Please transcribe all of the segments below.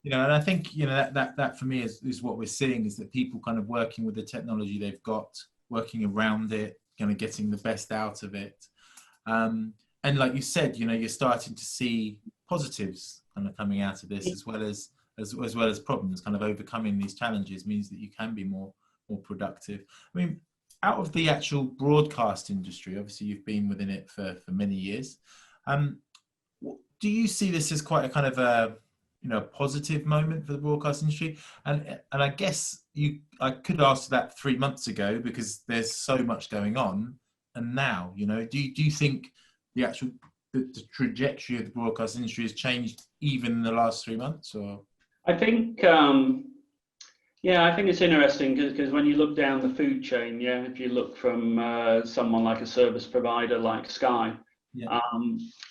And I think, that for me is what we're seeing, is that people kind of working with the technology they've got, working around it, kind of getting the best out of it. And like you said, you're starting to see positives kind of coming out of this, as well as problems. Kind of overcoming these challenges means that you can be more productive. I mean, out of the actual broadcast industry, obviously you've been within it for many years. Do you see this as quite a kind of a positive moment for the broadcast industry? And I guess I could ask that 3 months ago, because there's so much going on. And now, do you think the trajectory of the broadcast industry has changed even in the last 3 months? Or I think, I think it's interesting because when you look down the food chain, if you look from someone like a service provider like Sky,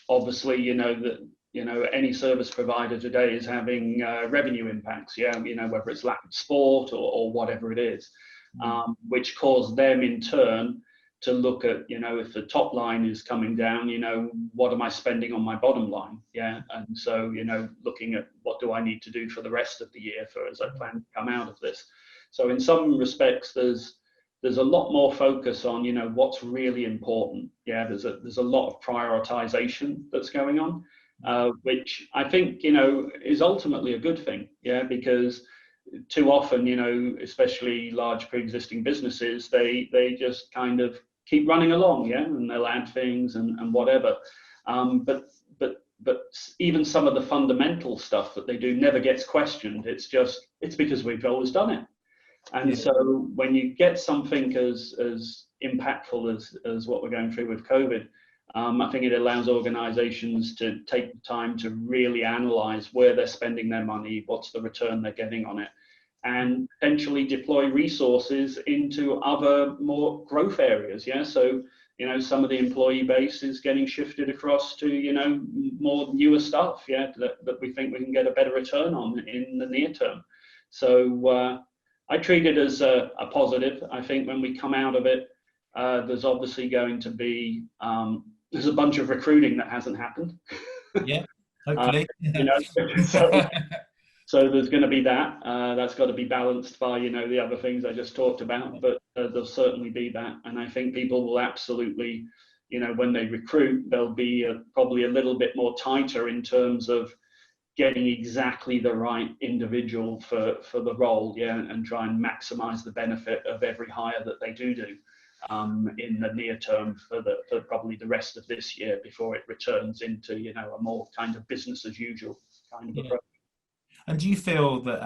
obviously, any service provider today is having revenue impacts, whether it's lack of sport or whatever it is, which cause them in turn to look at, if the top line is coming down, what am I spending on my bottom line? And so, looking at what do I need to do for the rest of the year as I plan to come out of this. So in some respects, there's a lot more focus on, what's really important. There's a lot of prioritization that's going on, which I think, is ultimately a good thing. Because too often, especially large pre-existing businesses, they just kind of keep running along, and they'll add things and whatever. But even some of the fundamental stuff that they do never gets questioned. It's because we've always done it. And so when you get something as impactful as what we're going through with COVID, I think it allows organizations to take the time to really analyze where they're spending their money, what's the return they're getting on it, and potentially deploy resources into other more growth areas. So, some of the employee base is getting shifted across to, more newer stuff, that we think we can get a better return on in the near term. So I treat it as a positive. I think when we come out of it, there's obviously going to be, there's a bunch of recruiting that hasn't happened. Yeah, hopefully. So there's going to be that. That's got to be balanced by, the other things I just talked about, but there'll certainly be that. And I think people will absolutely, when they recruit, they'll be probably a little bit more tighter in terms of getting exactly the right individual for the role, and try and maximize the benefit of every hire that they do in the near term for probably the rest of this year before it returns into, a more kind of business as usual kind of approach. And do you feel that,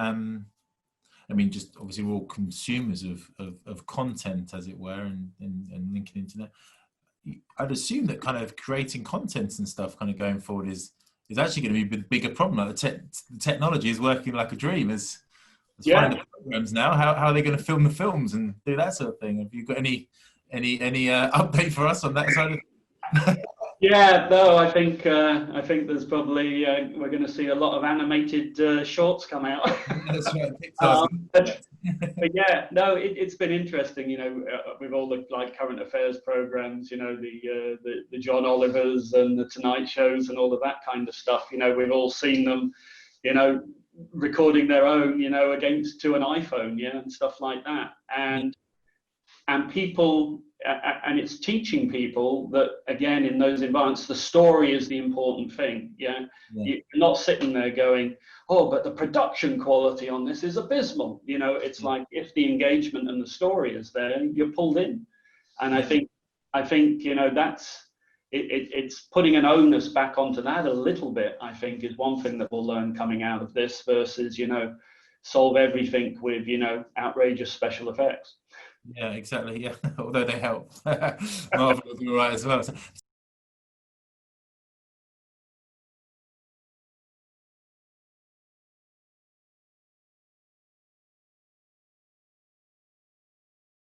just obviously we're all consumers of content, as it were, and linking into that. I'd assume that kind of creating content and stuff kind of going forward is actually going to be a bigger problem. Like the technology is working like a dream. As finding the programs now, how are they going to film the films and do that sort of thing? Have you got any update for us on that side of No, I think there's probably we're going to see a lot of animated shorts come out. That's right. But it's been interesting, with all the current affairs programs, the John Olivers and the Tonight Shows and all of that kind of stuff. We've all seen them, recording their own, to an iPhone, and stuff like that, and people. And it's teaching people that, again, in those environments, the story is the important thing. You're not sitting there going, oh, but the production quality on this is abysmal. It's like, if the engagement and the story is there, you're pulled in. And I think that's it's putting an onus back onto that a little bit. I think is one thing that we'll learn coming out of this versus solve everything with outrageous special effects. Yeah, exactly. Yeah, although they help. Marvel will be all right as well. So